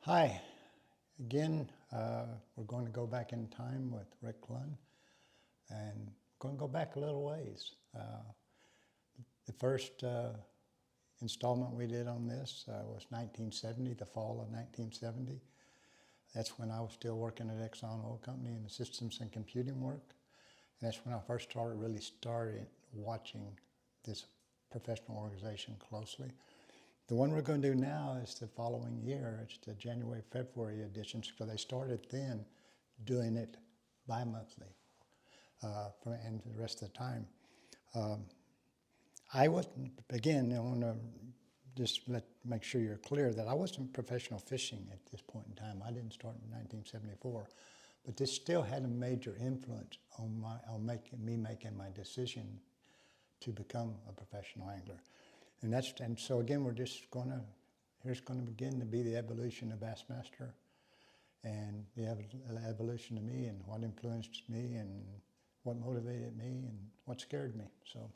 Hi, again, we're going to go back in time with Rick Clunn and going to go back a little ways. The first installment we did on this was 1970, the fall of 1970. That's when I was still working at Exxon Oil Company in the systems and computing work. And that's when I first started watching this professional organization closely. The one we're going to do now is the following year. It's the January, February editions, because they started then doing it bi-monthly and the rest of the time. I wasn't, again, I want to just make sure you're clear that I wasn't professional fishing at this point in time. I didn't start in 1974, but this still had a major influence on me making my decision to become a professional angler. And so again, we're just here's going to begin to be the evolution of BassMaster and the evolution of me and what influenced me and what motivated me and what scared me. So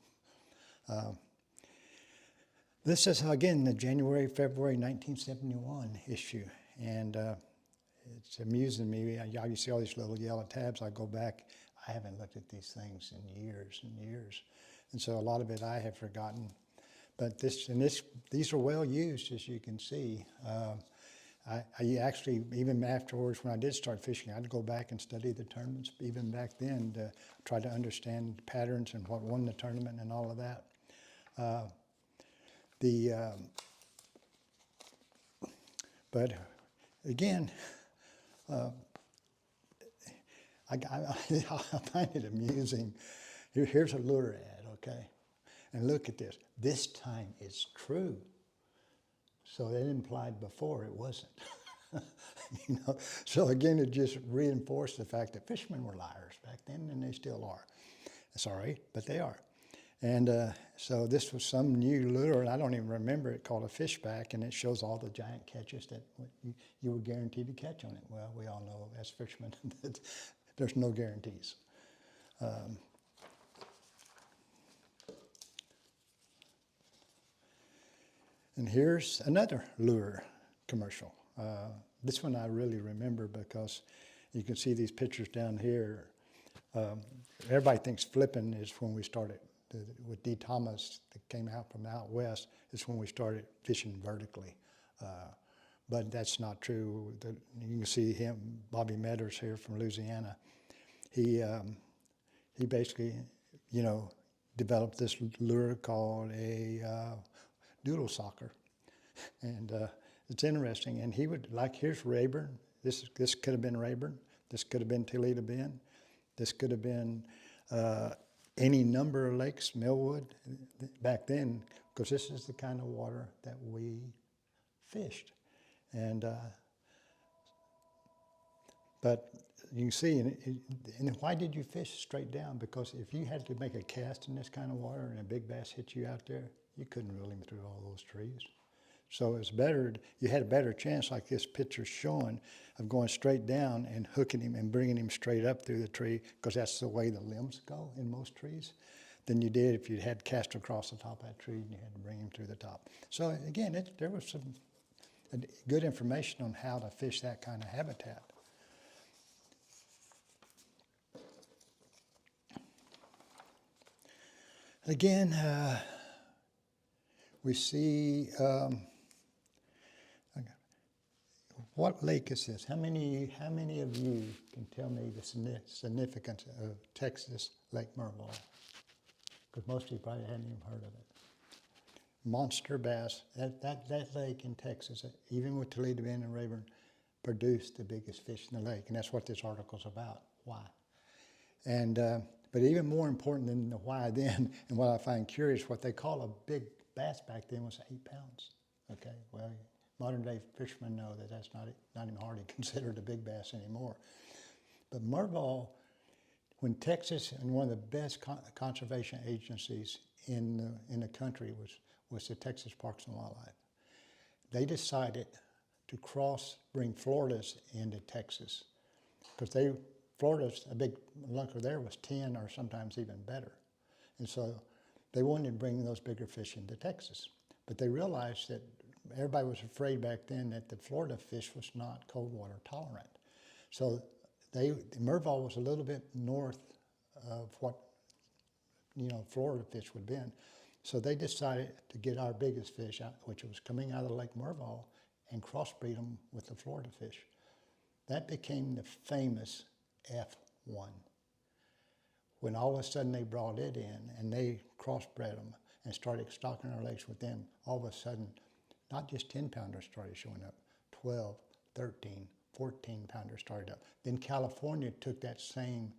this is, again, the January, February 1971 issue. And it's amusing me. You see all these little yellow tabs. I go back. I haven't looked at these things in years and years. And so a lot of it I have forgotten. But these are well used, as you can see. I actually, even afterwards, when I did start fishing, I'd go back and study the tournaments, even back then, to try to understand patterns and what won the tournament and all of that. But again, I find it amusing. Here's a lure ad, okay? And look at this. This time it's true. So it implied before it wasn't. You know? So again, it just reinforced the fact that fishermen were liars back then, and they still are. Sorry, but they are. And so this was some new lure, and I don't even remember it, called a fishback, and it shows all the giant catches that you were guaranteed to catch on it. Well, we all know as fishermen that there's no guarantees. And here's another lure commercial. This one I really remember because you can see these pictures down here. Everybody thinks flipping is when we started. With D. Thomas that came out from out west is when we started fishing vertically. But that's not true. You can see him, Bobby Medders here from Louisiana. He basically, developed this lure called a doodle socker. And it's interesting. And he would, here's Rayburn. This could have been Rayburn. This could have been Toledo Bend. This could have been any number of lakes, Millwood, back then, because this is the kind of water that we fished. And but you can see, and why did you fish straight down? Because if you had to make a cast in this kind of water and a big bass hit you out there, you couldn't reel him through all those trees. So it's better, you had a better chance, like this picture's showing, of going straight down and hooking him and bringing him straight up through the tree, because that's the way the limbs go in most trees, than you did if you had cast across the top of that tree and you had to bring him through the top. So again, there was some good information on how to fish that kind of habitat. Again, we see, what lake is this? How many of you can tell me the significance of Texas Lake Murvaul? Because most of you probably hadn't even heard of it. Monster bass. That lake in Texas, even with Toledo Bend and Rayburn, produced the biggest fish in the lake, and that's what this article's about. Why? And but even more important than the why then, and what I find curious, what they call a big bass back then was 8 pounds. Okay, well, modern day fishermen know that that's not even hardly considered a big bass anymore. But Murvaul, when Texas, and one of the best conservation agencies in the country was the Texas Parks and Wildlife, they decided to bring Florida's into Texas, because Florida's, a big lunker there was 10 or sometimes even better. And so they wanted to bring those bigger fish into Texas. But they realized that everybody was afraid back then that the Florida fish was not cold water tolerant. So Murvaul was a little bit north of what, Florida fish would have been. So they decided to get our biggest fish out, which was coming out of Lake Murvaul, and crossbreed them with the Florida fish. That became the famous F1. When all of a sudden they brought it in and they crossbred them and started stocking our lakes with them, all of a sudden, not just 10-pounders started showing up, 12, 13, 14-pounders started up. Then California took that same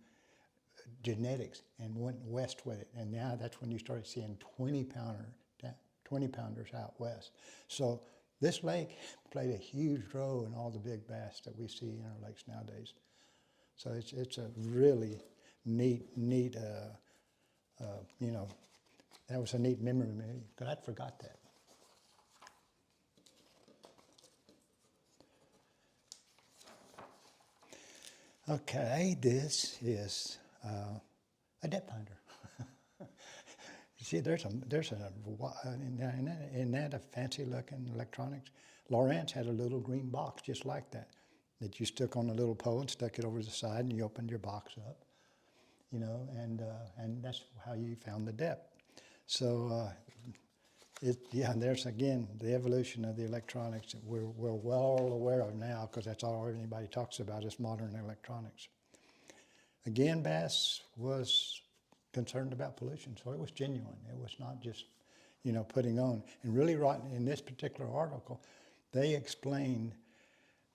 genetics and went west with it. And now that's when you started seeing 20-pounders out west. So this lake played a huge role in all the big bass that we see in our lakes nowadays. So it's a really neat, that was a neat memory to me, because I'd forgot that. Okay, this is a depth finder. You see, there's a fancy looking electronics. Lawrence had a little green box just like that you stuck on a little pole and stuck it over the side, and you opened your box up, and that's how you found the depth. So there's again the evolution of the electronics that we're well aware of now, because that's all anybody talks about is modern electronics. Again, Bass was concerned about pollution, so it was genuine. It was not just, putting on. And really, right in this particular article, they explained,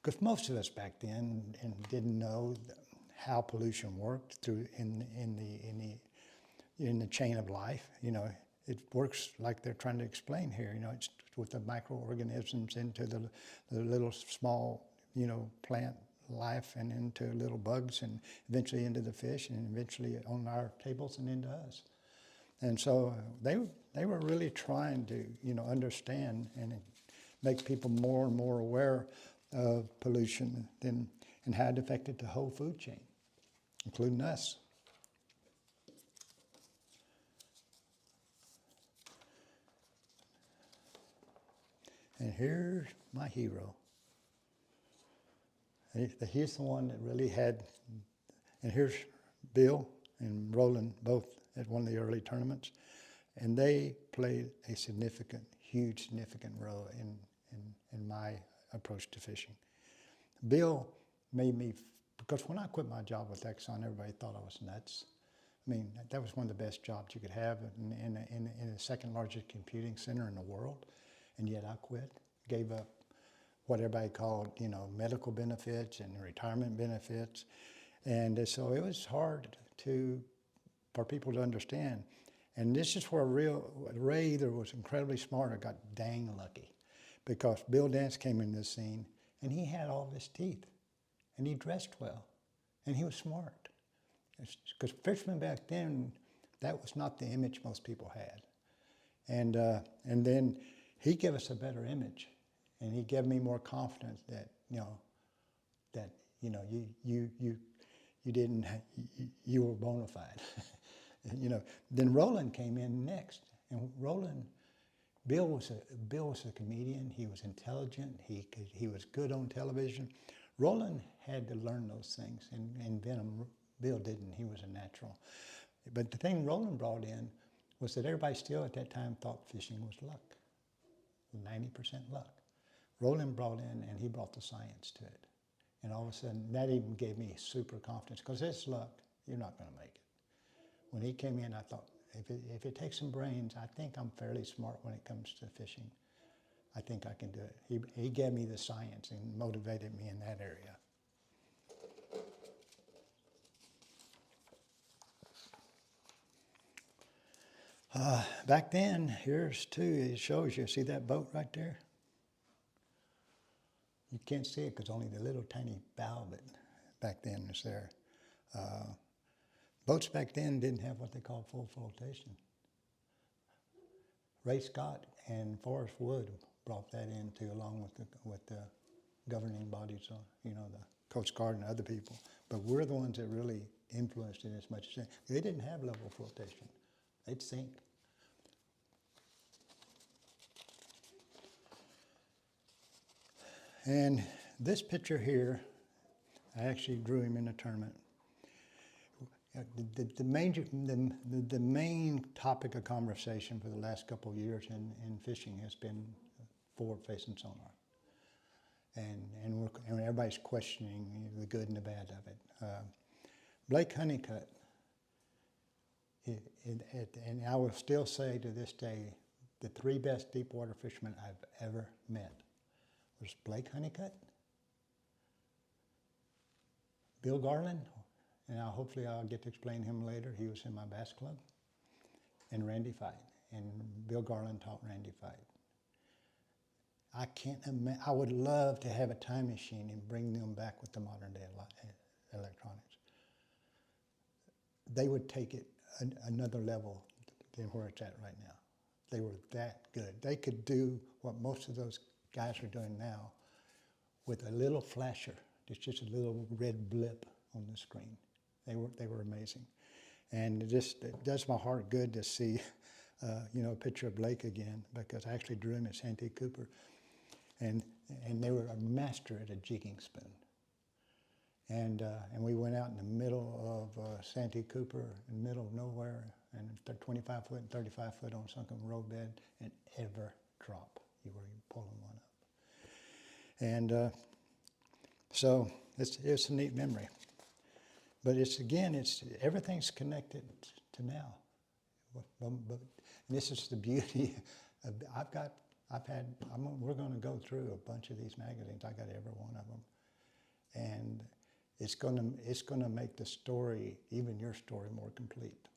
because most of us back then didn't know how pollution worked through in the chain of life. It works like they're trying to explain here. It's with the microorganisms into the little small, plant life, and into little bugs, and eventually into the fish, and eventually on our tables and into us. And so they were really trying to, understand and make people more and more aware of pollution and how it affected the whole food chain, including us. And here's my hero. He's the one that really had, and here's Bill and Roland, both at one of the early tournaments, and they played a huge significant role in my approach to fishing. Bill made me, because when I quit my job with Exxon, everybody thought I was nuts. I mean, that was one of the best jobs you could have in the second largest computing center in the world, and yet I quit, gave up what everybody called, medical benefits and retirement benefits. And so it was hard for people to understand. And this is where Ray either was incredibly smart or got dang lucky, because Bill Dance came into the scene and he had all of his teeth and he dressed well and he was smart. Because fishermen back then, that was not the image most people had. And then he gave us a better image. And he gave me more confidence that you were bona fide. Then Roland came in next, and Bill was a comedian. He was intelligent. He was good on television. Roland had to learn those things, and Bill didn't. He was a natural. But the thing Roland brought in was that everybody still at that time thought fishing was luck, 90% luck. Roland brought in, and he brought the science to it. And all of a sudden, that even gave me super confidence, because it's luck, you're not going to make it. When he came in, I thought, if it takes some brains, I think I'm fairly smart when it comes to fishing. I think I can do it. He gave me the science and motivated me in that area. Back then, here's two, it shows you, see that boat right there? You can't see it because only the little tiny bow of it back then is there. Boats back then didn't have what they called full flotation. Ray Scott and Forrest Wood brought that into, along with the governing bodies, the Coast Guard and other people. But we're the ones that really influenced it as much as they didn't have level flotation. They'd sink. And this picture here, I actually drew him in a tournament. The main topic of conversation for the last couple of years in fishing has been forward-facing sonar. And everybody's questioning the good and the bad of it. Blake Honeycutt, and I will still say to this day, the three best deep water fishermen I've ever met was Blake Honeycutt, Bill Garland, and hopefully I'll get to explain him later. He was in my bass club, and Randy Fight. And Bill Garland taught Randy Fight. I can't imagine, I would love to have a time machine and bring them back with the modern day electronics. They would take it another level than where it's at right now. They were that good. They could do what most of those guys are doing now with a little flasher. It's just a little red blip on the screen. They were amazing. And it does my heart good to see a picture of Blake again, because I actually drew him at Santee Cooper. And they were a master at a jigging spoon. And we went out in the middle of Santee Cooper, in the middle of nowhere, and 25 foot and 35 foot on sunken roadbed, and ever drop. You were pulling one up. And so it's a neat memory. But everything's connected to now. But this is the beauty of, we're going to go through a bunch of these magazines. I got every one of them. And it's going to make the story, even your story, more complete.